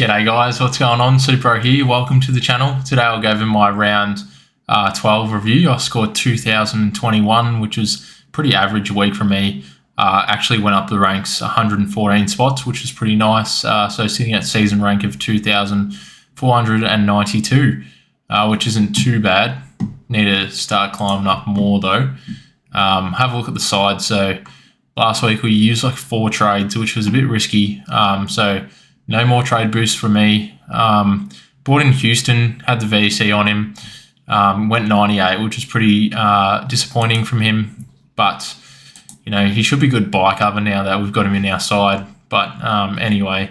G'day guys, what's going on? Supro here, welcome to the channel. Today I'll go over my round 12 review. I scored 2021, which was pretty average week for me. Actually went up the ranks 114 spots, which is pretty nice. So sitting at season rank of 2,492, which isn't too bad. Need to start climbing up more though. Have a look at the side. So last week we used like 4 trades, which was a bit risky. So no more trade boosts for me. Bought in Houston, had the VC on him. Went 98, which was pretty disappointing from him. But, you know, he should be good bike cover now that we've got him in our side. But anyway,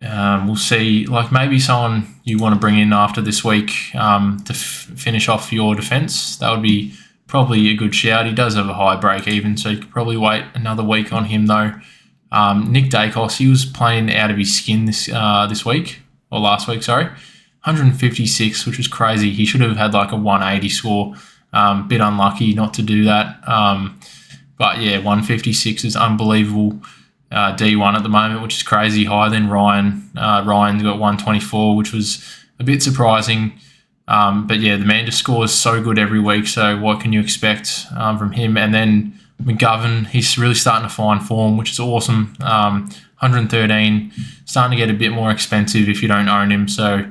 we'll see. Like maybe someone you want to bring in after this week to finish off your defence. That would be probably a good shout. He does have a high break even, so you could probably wait another week on him though. Nick Dacos, he was playing out of his skin this week, or last week, sorry. 156, which was crazy. He should have had like a 180 score. Bit unlucky not to do that. But yeah, 156 is unbelievable. D1 at the moment, which is crazy, higher than Ryan. Ryan's got 124, which was a bit surprising. But yeah, the man just scores so good every week. So what can you expect from him? And then McGovern, he's really starting to find form, which is awesome. 113, starting to get a bit more expensive if you don't own him. So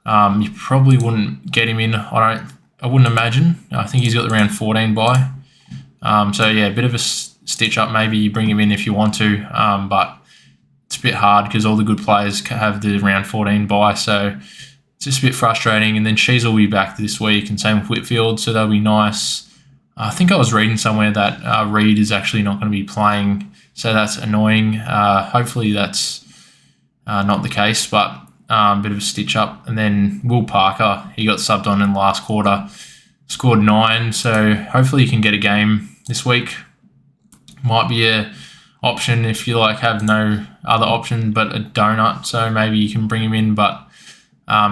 you probably wouldn't get him in. I wouldn't imagine. I think he's got the round 14 buy. So yeah, a bit of a stitch up. Maybe you bring him in if you want to, but it's a bit hard because all the good players have the round 14 buy. So it's just a bit frustrating. And then Shees will be back this week, and same with Whitfield, so that'll be nice. I think I was reading somewhere that Reed is actually not going to be playing, so that's annoying. Hopefully that's not the case, but a bit of a stitch up. And then Will Parker, he got subbed on in the last quarter, scored 9, so hopefully you can get a game this week. Might be a option if you like have no other option but a donut, so maybe you can bring him in. But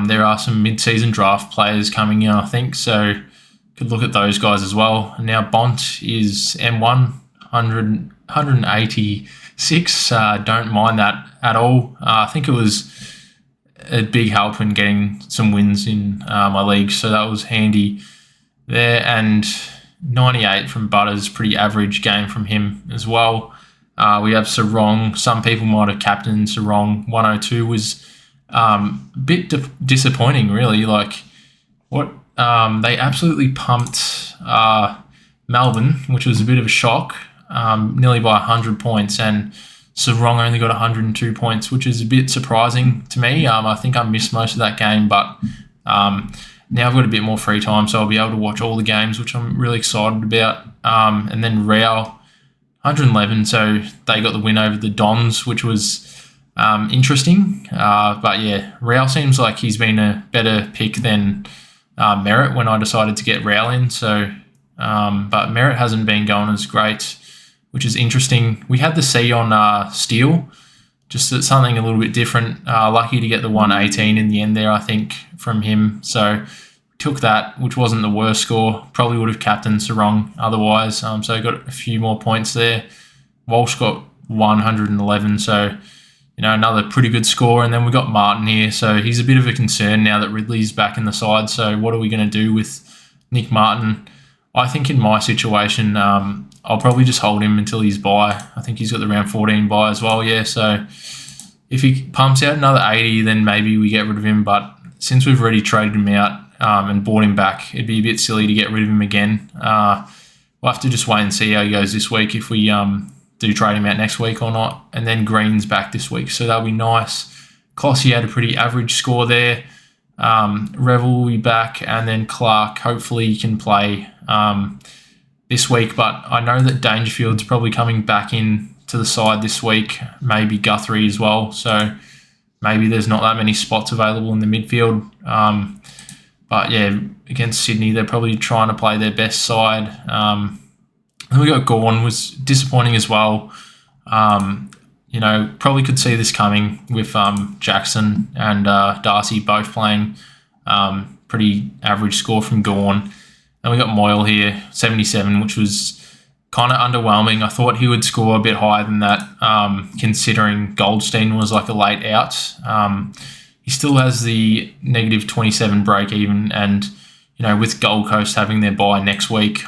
there are some mid-season draft players coming in, I think, so could look at those guys as well. Now Bont is M1, 186. Don't mind that at all. I think it was a big help in getting some wins in my league, so that was handy there. And 98 from Butters, pretty average game from him as well. We have Sarong. Some people might have captained Sarong. 102 was a bit disappointing, really. Like, what they absolutely pumped Melbourne, which was a bit of a shock, nearly by 100 points, and Sarong only got 102 points, which is a bit surprising to me. I think I missed most of that game, but now I've got a bit more free time, so I'll be able to watch all the games, which I'm really excited about. And then Real, 111, so they got the win over the Dons, which was interesting. But yeah, Real seems like he's been a better pick than Merritt when I decided to get Real in. So, but Merritt hasn't been going as great, which is interesting. We had the C on Steele, just something a little bit different. Lucky to get the 118 in the end there, I think, from him. So took that, which wasn't the worst score. Probably would have captained Sarong otherwise. So got a few more points there. Walsh got 111, so you know, another pretty good score. And then we got Martin here, so he's a bit of a concern now that Ridley's back in the side. So what are we going to do with Nick Martin? I think in my situation, I'll probably just hold him until he's buy. I think he's got the round 14 buy as well, yeah. So if he pumps out another 80, then maybe we get rid of him. But since we've already traded him out and bought him back, it'd be a bit silly to get rid of him again. We'll have to just wait and see how he goes this week, if we do trade him out next week or not. And then Green's back this week, so that'll be nice. Clossy had a pretty average score there. Revel will be back, and then Clark hopefully can play this week. But I know that Dangerfield's probably coming back in to the side this week, maybe Guthrie as well. So maybe there's not that many spots available in the midfield. But yeah, against Sydney, they're probably trying to play their best side. Then we got Gawn, was disappointing as well. You know, probably could see this coming with Jackson and Darcy both playing. Pretty average score from Gawn. Then we got Moyle here, 77, which was kind of underwhelming. I thought he would score a bit higher than that, considering Goldstein was like a late out. He still has the negative 27 break even, and with Gold Coast having their bye next week,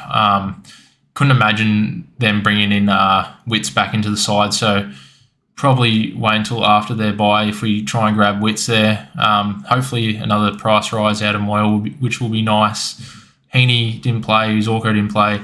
couldn't imagine them bringing in Witts back into the side. So probably wait until after their bye if we try and grab Witts there. Hopefully another price rise out of Moyle, which will be nice. Heaney didn't play, Uzorko didn't play.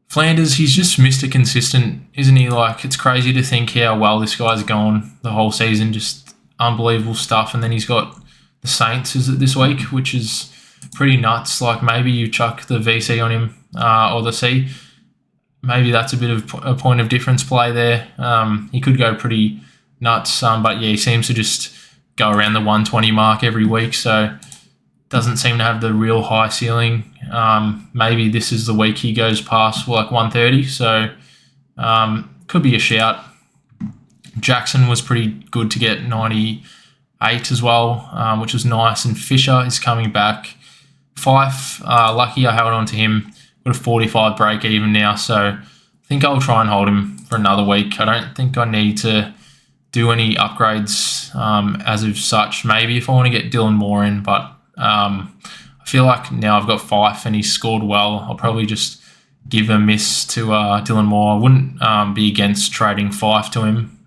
Flanders, he's just Mr. Consistent, isn't he? Like, it's crazy to think how well this guy's gone the whole season, just unbelievable stuff. And then he's got the Saints, is it this week, which is pretty nuts. Like, maybe you chuck the VC on him or the C. Maybe that's a bit of a point of difference play there. He could go pretty nuts, but yeah, he seems to just go around the 120 mark every week, so doesn't seem to have the real high ceiling. Maybe this is the week he goes past like 130, so could be a shout. Jackson was pretty good to get 98 as well, which was nice, and Fisher is coming back. Fife, lucky I held on to him. Got a 45 break even now, so I think I'll try and hold him for another week. I don't think I need to do any upgrades as of such. Maybe if I want to get Dylan Moore in, but I feel like now I've got Fife and he's scored well, I'll probably just give a miss to Dylan Moore. I wouldn't be against trading Fife to him,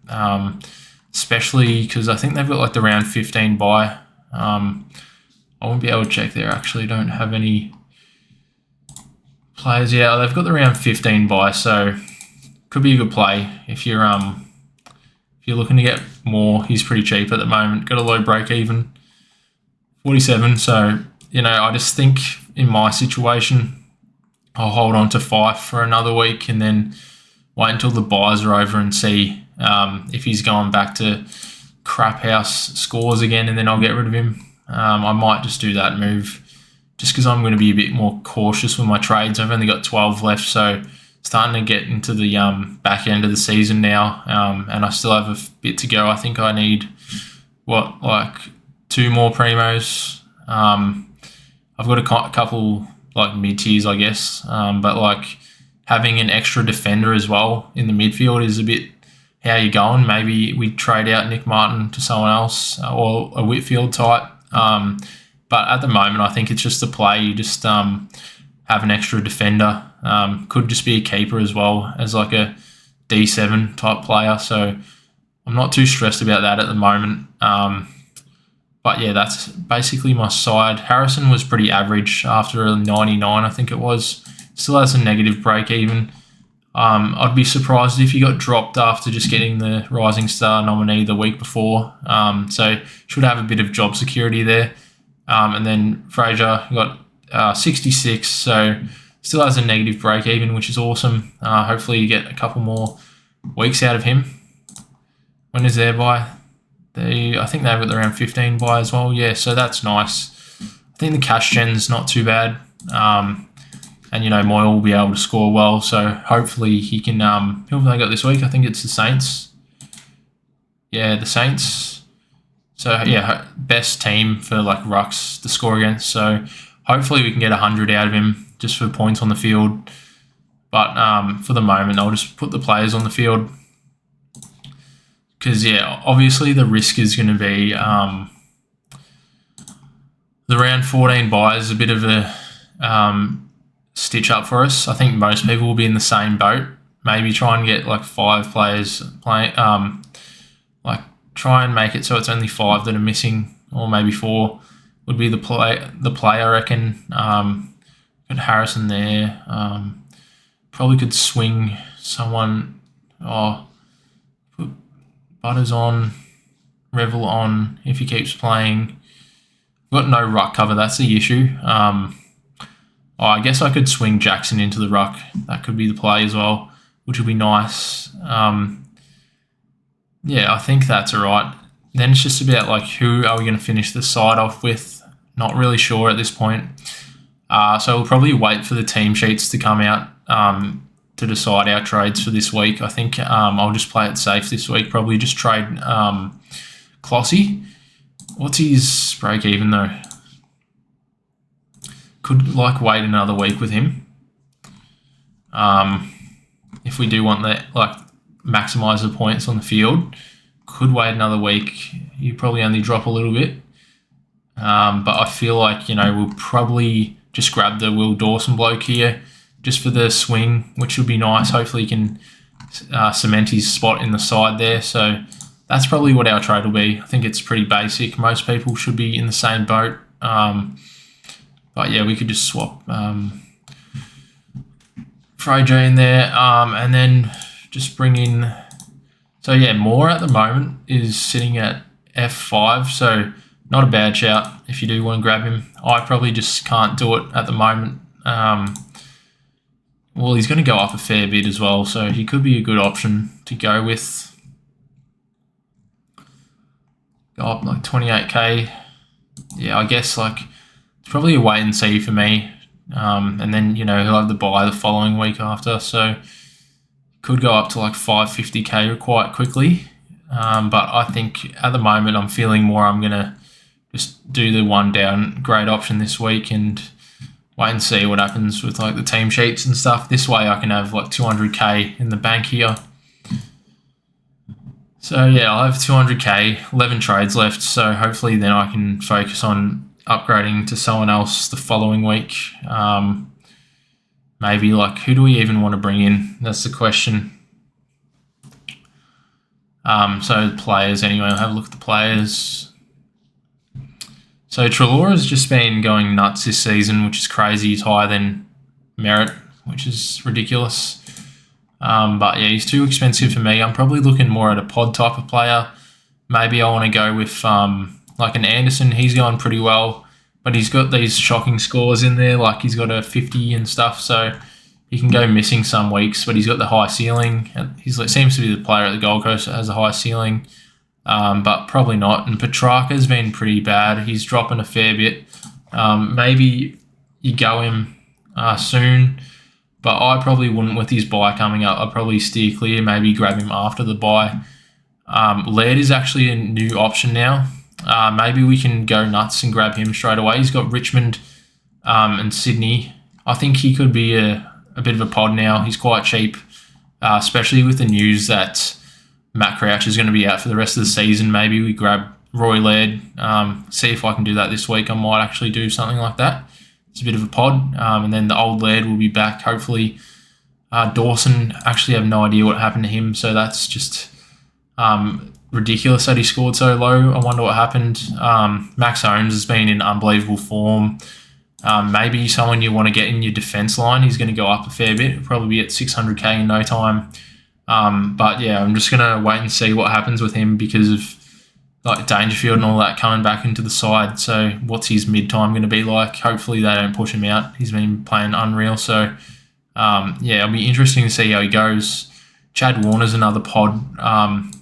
especially because I think they've got like the round 15 bye. I won't be able to check there, actually. Don't have any players. Yeah, they've got the round 15 bye, so could be a good play if you're looking to get more. He's pretty cheap at the moment. Got a low break even, 47. So I just think in my situation, I'll hold on to Fife for another week and then wait until the buys are over and see if he's going back to crap house scores again, and then I'll get rid of him. I might just do that move, just because I'm going to be a bit more cautious with my trades. I've only got 12 left, so starting to get into the back end of the season now, and I still have a bit to go. I think I need, like 2 more primos. I've got a couple like mid-tiers, I guess, but like having an extra defender as well in the midfield is a bit how you're going. Maybe we trade out Nick Martin to someone else or a Whitfield type. But at the moment, I think it's just a play. You just have an extra defender. Could just be a keeper as well as like a D7 type player. So I'm not too stressed about that at the moment. But yeah, that's basically my side. Harrison was pretty average after a 99, I think it was. Still has a negative break even. I'd be surprised if he got dropped after just getting the Rising Star nominee the week before. So should have a bit of job security there. And then Fraser got 66, so still has a negative break even, which is awesome. Hopefully you get a couple more weeks out of him. When is their bye? I think they've got around 15 bye as well. Yeah, so that's nice. I think the cash gen's not too bad. And Moyle will be able to score well, so hopefully he can. Who have they got this week? I think it's the Saints. Yeah, the Saints. So yeah, best team for like rucks to score against. So hopefully we can get 100 out of him just for points on the field. But for the moment, I'll just put the players on the field because yeah, obviously the risk is going to be the round 14 bye is a bit of a stitch up for us. I think most people will be in the same boat. Maybe try and get like 5 players playing. Try and make it so it's only 5 that are missing, or maybe 4 would be the play. I reckon. Got Harrison there. Probably could swing someone. Put Butters on, Revel on if he keeps playing. Got no ruck cover. That's the issue. I guess I could swing Jackson into the ruck. That could be the play as well, which would be nice. Yeah, I think that's all right. Then it's just about like who are we going to finish the side off with? Not really sure at this point. So we'll probably wait for the team sheets to come out to decide our trades for this week. I think I'll just play it safe this week. Probably just trade Clossy. What's his break even though? Could like wait another week with him. if we do want that, like, maximise the points on the field. Could wait another week. You probably only drop a little bit. But I feel like, we'll probably just grab the Will Dawson bloke here just for the swing, which would be nice. Hopefully he can cement his spot in the side there. So that's probably what our trade will be. I think it's pretty basic. Most people should be in the same boat. But yeah, we could just swap Fraser in there, and then just bring in... So yeah, Moore at the moment is sitting at F5, so not a bad shout if you do want to grab him. I probably just can't do it at the moment. Well, he's going to go up a fair bit as well, so he could be a good option to go with. Go up like 28k. Yeah, I guess like it's probably a wait and see for me. And then, he'll have the bye the following week after, so could go up to like 550k quite quickly. But I think at the moment I'm feeling more I'm going to just do the one downgrade option this week and wait and see what happens with like the team sheets and stuff. This way I can have like 200k in the bank here. So yeah, I'll have 200k, 11 trades left. So hopefully then I can focus on upgrading to someone else the following week. Maybe like, who do we even want to bring in? That's the question. So players anyway, I'll have a look at the players. So Trelora's just been going nuts this season, which is crazy. He's higher than Merritt, which is ridiculous. But yeah, he's too expensive for me. I'm probably looking more at a pod type of player. Maybe I want to go with like an Anderson. He's going pretty well, but he's got these shocking scores in there. Like he's got a 50 and stuff, so he can go missing some weeks, but he's got the high ceiling. He seems to be the player at the Gold Coast that has a high ceiling, but probably not. And Petrarca's been pretty bad. He's dropping a fair bit. Maybe you go him soon, but I probably wouldn't with his bye coming up. I'd probably steer clear, maybe grab him after the bye. Laird is actually a new option now. Maybe we can go nuts and grab him straight away. He's got Richmond and Sydney. I think he could be a bit of a pod now. He's quite cheap, especially with the news that Matt Crouch is going to be out for the rest of the season. Maybe we grab Roy Laird. See if I can do that this week. I might actually do something like that. It's a bit of a pod. And then the old Laird will be back, hopefully. Dawson, actually have no idea what happened to him, so that's just ridiculous that he scored so low. I wonder what happened. Max Holmes has been in unbelievable form. Maybe someone you want to get in your defence line. He's going to go up a fair bit. He'll probably be at 600k in no time. But yeah, I'm just going to wait and see what happens with him because of like Dangerfield and all that coming back into the side. So what's his mid-time going to be like? Hopefully they don't push him out. He's been playing unreal. So yeah, it'll be interesting to see how he goes. Chad Warner's another pod.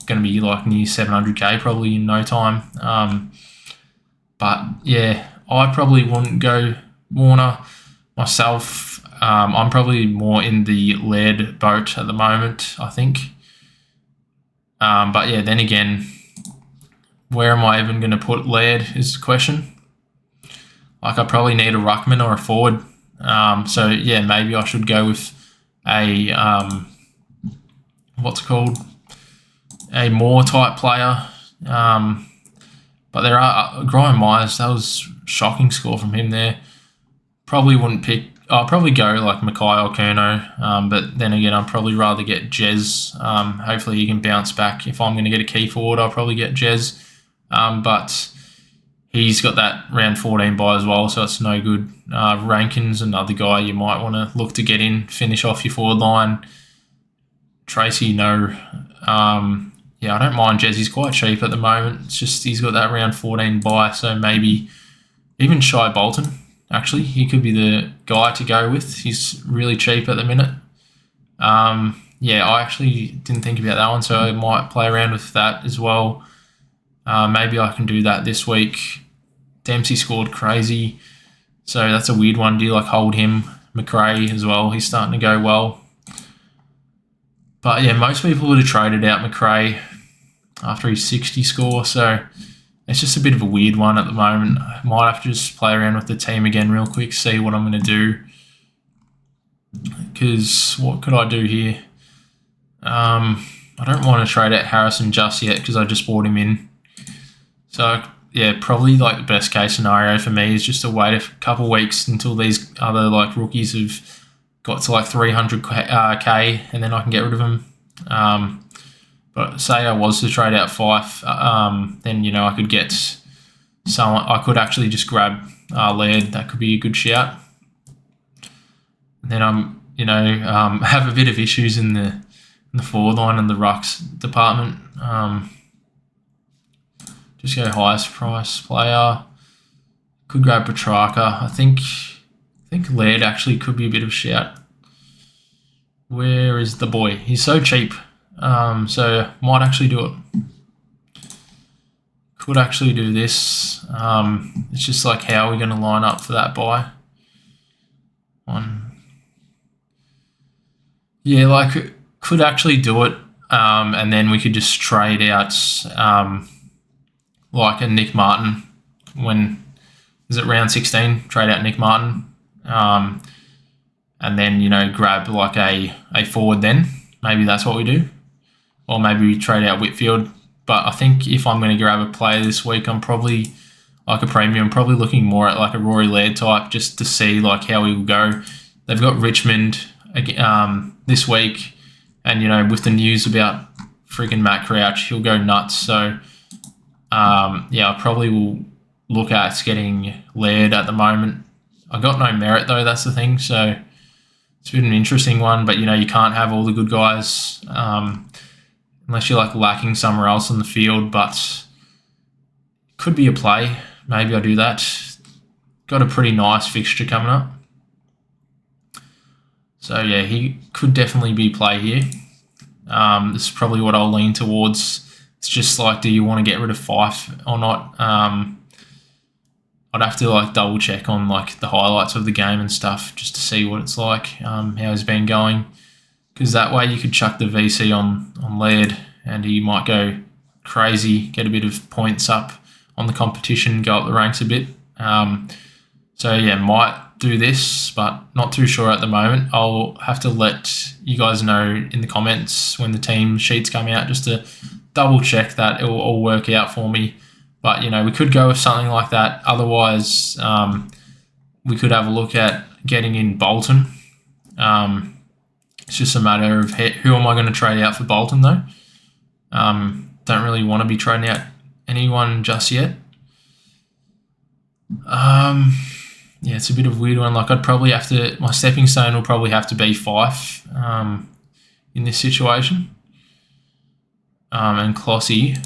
Going to be like near 700k probably in no time. But yeah, I probably wouldn't go Warner myself. I'm probably more in the Laird boat at the moment, I think. But yeah, then again, where am I even going to put Laird is the question. Like I probably need a ruckman or a forward. So yeah, maybe I should go with a a Moore type player. But there are Graham Myers. That was a shocking score from him there. Probably wouldn't pick. I'll probably go like Mackay or Curnow. But then again, I'd probably rather get Jez. Hopefully he can bounce back. If I'm going to get a key forward, I'll probably get Jez. But he's got that round 14 bye as well, so it's no good. Rankin's another guy you might want to look to get in, finish off your forward line. Tracy, no. Yeah, I don't mind Jez. He's quite cheap at the moment. It's just he's got that round 14 bye, so maybe even Shai Bolton, actually. He could be the guy to go with. He's really cheap at the minute. Yeah, I actually didn't think about that one, so I might play around with that as well. Maybe I can do that this week. Dempsey scored crazy, so that's a weird one. Do you like hold him? McRae as well. He's starting to go well. But yeah, most people would have traded out McRae after his 60 score, so it's just a bit of a weird one at the moment. I might have to just play around with the team again real quick, see what I'm going to do. Because what could I do here? I don't want to trade out Harrison just yet because I just bought him in. So yeah, probably like the best case scenario for me is just to wait a couple of weeks until these other like rookies have got to like 300k, and then I can get rid of them. But say I was to trade out Fife, then I could get someone. I could actually just grab Laird. That could be a good shout. And then have a bit of issues in the forward line and the rucks department. Just go highest price player. Could grab Petrarca. I think Laird actually could be a bit of a shout. Where is the boy? He's so cheap. So might actually do it. Could actually do this. It's just like how are we going to line up for that buy? Yeah, like could actually do it. And then we could just trade out like a Nick Martin when is it round 16? Trade out Nick Martin. And then, grab like a forward then. Maybe that's what we do. Or maybe we trade out Whitfield. But I think if I'm going to grab a player this week, I'm probably like a premium, probably looking more at like a Rory Laird type just to see like how he will go. They've got Richmond this week. And, with the news about freaking Matt Crouch, he'll go nuts. So, I probably will look at getting Laird at the moment. I got no merit though, that's the thing. So it's been an interesting one, but you can't have all the good guys unless you're like lacking somewhere else in the field, but could be a play. Maybe I do that. Got a pretty nice fixture coming up. So yeah, he could definitely be play here. This is probably what I'll lean towards. It's just like, do you want to get rid of Fife or not? I'd have to like double check on like the highlights of the game and stuff just to see what it's like, how he's been going. Because that way you could chuck the VC on Laird and he might go crazy, get a bit of points up on the competition, go up the ranks a bit. So yeah, might do this, but not too sure at the moment. I'll have to let you guys know in the comments when the team sheets come out just to double check that it will all work out for me. But, we could go with something like that. Otherwise, we could have a look at getting in Bolton. It's just a matter of who am I going to trade out for Bolton, though. Don't really want to be trading out anyone just yet. Yeah, it's a bit of a weird one. Like, I'd probably have to... My stepping stone will probably have to be Fife in this situation. And Clossy...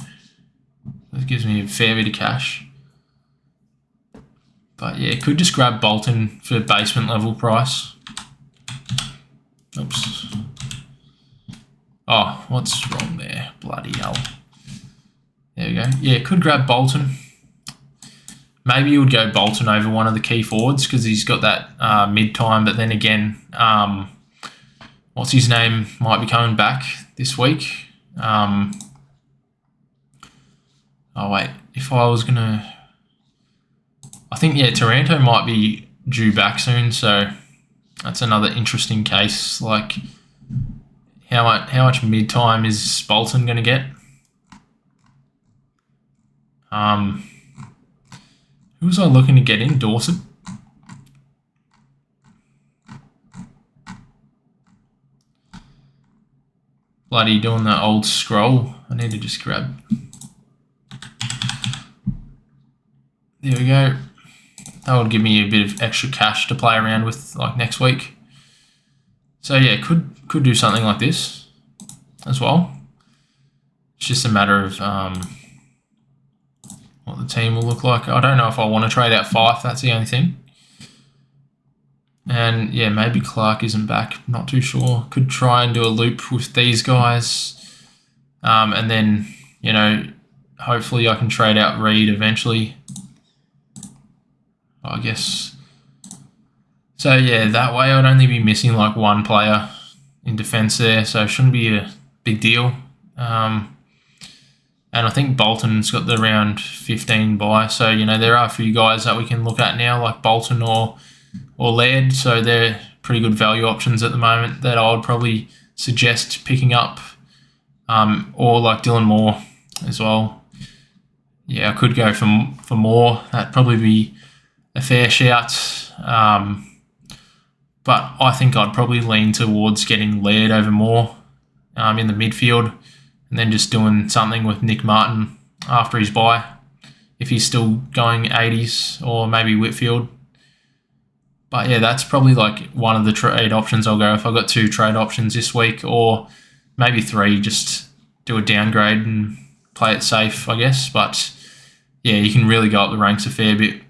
That gives me a fair bit of cash. But yeah, could just grab Bolton for basement level price. Oops. Oh, what's wrong there? Bloody hell. There we go. Yeah, could grab Bolton. Maybe you would go Bolton over one of the key forwards because he's got that mid-time. But then again, what's his name might be coming back this week. Oh, wait. If I was going to... I think, yeah, Taranto might be due back soon, so that's another interesting case. Like, how much mid-time is Bolton going to get? Who was I looking to get in? Dorset? Bloody doing the old scroll. I need to just grab... There we go. That would give me a bit of extra cash to play around with like next week. So yeah, could do something like this as well. It's just a matter of what the team will look like. I don't know if I want to trade out Fife. That's the only thing. And yeah, maybe Clark isn't back. Not too sure. Could try and do a loop with these guys. And then, hopefully I can trade out Reed eventually. I guess. So yeah, that way I'd only be missing like one player in defence there, so it shouldn't be a big deal. And I think Bolton's got the round 15 bye, so there are a few guys that we can look at now, like Bolton or Laird, so they're pretty good value options at the moment that I would probably suggest picking up or like Dylan Moore as well. Yeah, I could go for Moore. That'd probably be a fair shout. But I think I'd probably lean towards getting Laird over Moore in the midfield, and then just doing something with Nick Martin after his bye, if he's still going 80s, or maybe Whitfield. But yeah, that's probably like one of the trade options I'll go if I've got 2 trade options this week, or maybe 3, just do a downgrade and play it safe, I guess. But yeah, you can really go up the ranks a fair bit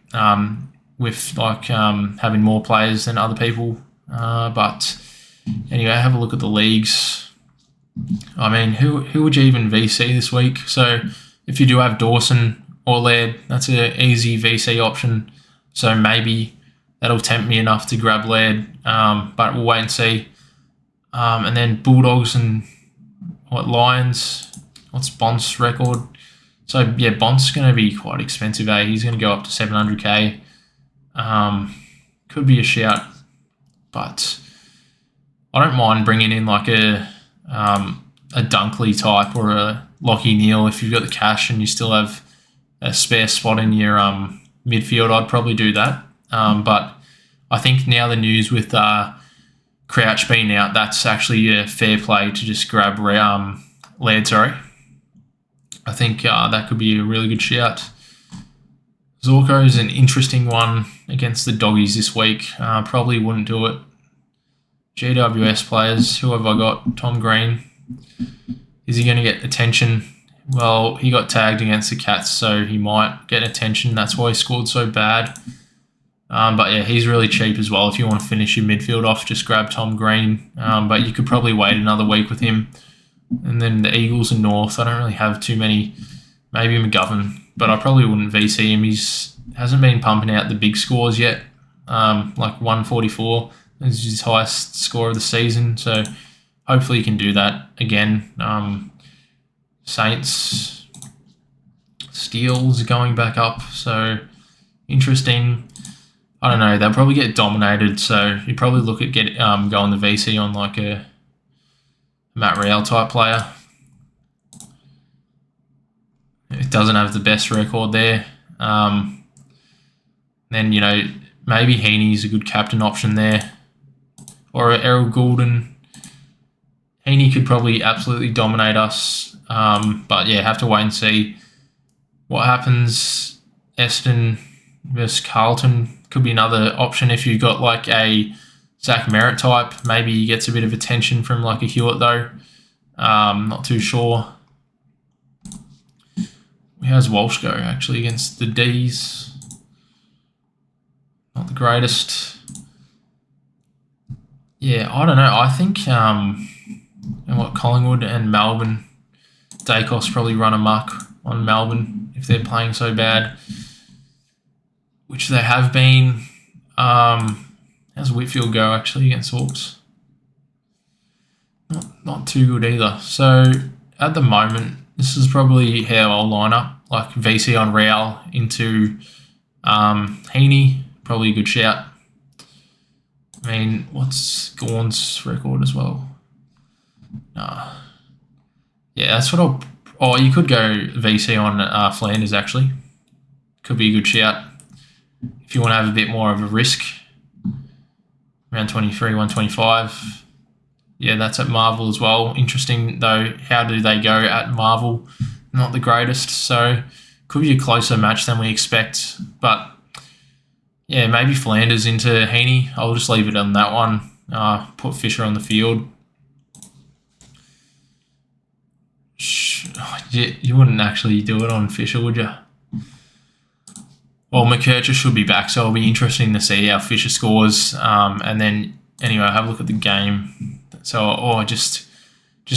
with like having more players than other people. But anyway, have a look at the leagues. I mean, who would you even VC this week? So if you do have Dawson or Laird, that's an easy VC option. So maybe that'll tempt me enough to grab Laird, but we'll wait and see. And then Bulldogs and Lions? What's Bont's record? So yeah, Bont's going to be quite expensive, eh? He's going to go up to 700k. Could be a shout, but I don't mind bringing in like a Dunkley type or a Lachie Neale if you've got the cash and you still have a spare spot in your midfield. I'd probably do that. But I think now the news with Crouch being out, that's actually a fair play to just grab Laird. Sorry, I think that could be a really good shout. Zorko is an interesting one against the Doggies this week. Probably wouldn't do it. GWS players, who have I got? Tom Green. Is he going to get attention? Well, he got tagged against the Cats, so he might get attention. That's why he scored so bad. But yeah, he's really cheap as well. If you want to finish your midfield off, just grab Tom Green. But you could probably wait another week with him. And then the Eagles and North, I don't really have too many. Maybe McGovern, but I probably wouldn't VC him. He's hasn't been pumping out the big scores yet. Like 144 is his highest score of the season. So hopefully he can do that again. Saints, Steels going back up. So interesting. I don't know. They'll probably get dominated. So you probably look at going the VC on like a Matt Real type player. It doesn't have the best record there. Then, you know, maybe Heaney's a good captain option there. Or Errol Goulden. Heaney could probably absolutely dominate us. But yeah, have to wait and see what happens. Eston versus Carlton could be another option if you've got like a Zach Merritt type. Maybe he gets a bit of attention from like a Hewitt though. Not too sure. How's Walsh go actually against the D's? Not the greatest. Yeah, I don't know. I think Collingwood and Melbourne, Dacos probably run amok on Melbourne if they're playing so bad, which they have been. How's Whitfield go actually against Hawks? Not too good either. So at the moment, this is probably how I'll line up, like VC on Real into Heaney, probably a good shout. I mean, what's Gawn's record as well? Yeah, that's what I'll... Oh, you could go VC on Flanders, actually. Could be a good shout if you want to have a bit more of a risk. Around 23, 125. Yeah, that's at Marvel as well. Interesting, though, how do they go at Marvel? Not the greatest, so could be a closer match than we expect. But, yeah, maybe Flanders into Heaney. I'll just leave it on that one. Put Fisher on the field. You wouldn't actually do it on Fisher, would you? Well, McKercher should be back, so it'll be interesting to see how Fisher scores. And then, anyway, have a look at the game. So, just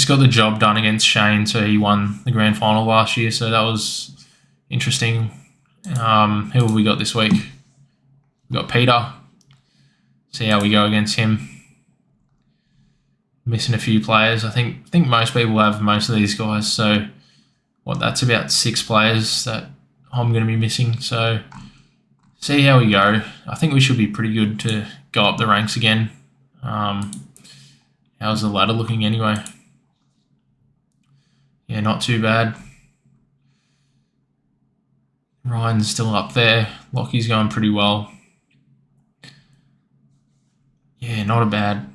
got the job done against Shane, so he won the grand final last year, so that was interesting. Who have we got this week? We've got Peter. See how we go against him. Missing a few players. I think most people have most of these guys, so that's about 6 players that I'm going to be missing, so see how we go. I think we should be pretty good to go up the ranks again. How's the ladder looking anyway? Yeah, not too bad. Ryan's still up there. Lockie's going pretty well. Yeah, not a bad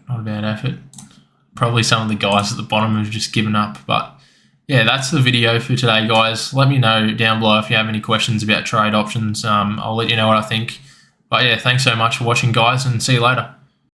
effort. Probably some of the guys at the bottom have just given up, but yeah, that's the video for today, guys. Let me know down below if you have any questions about trade options. I'll let you know what I think. But yeah, thanks so much for watching, guys, and see you later.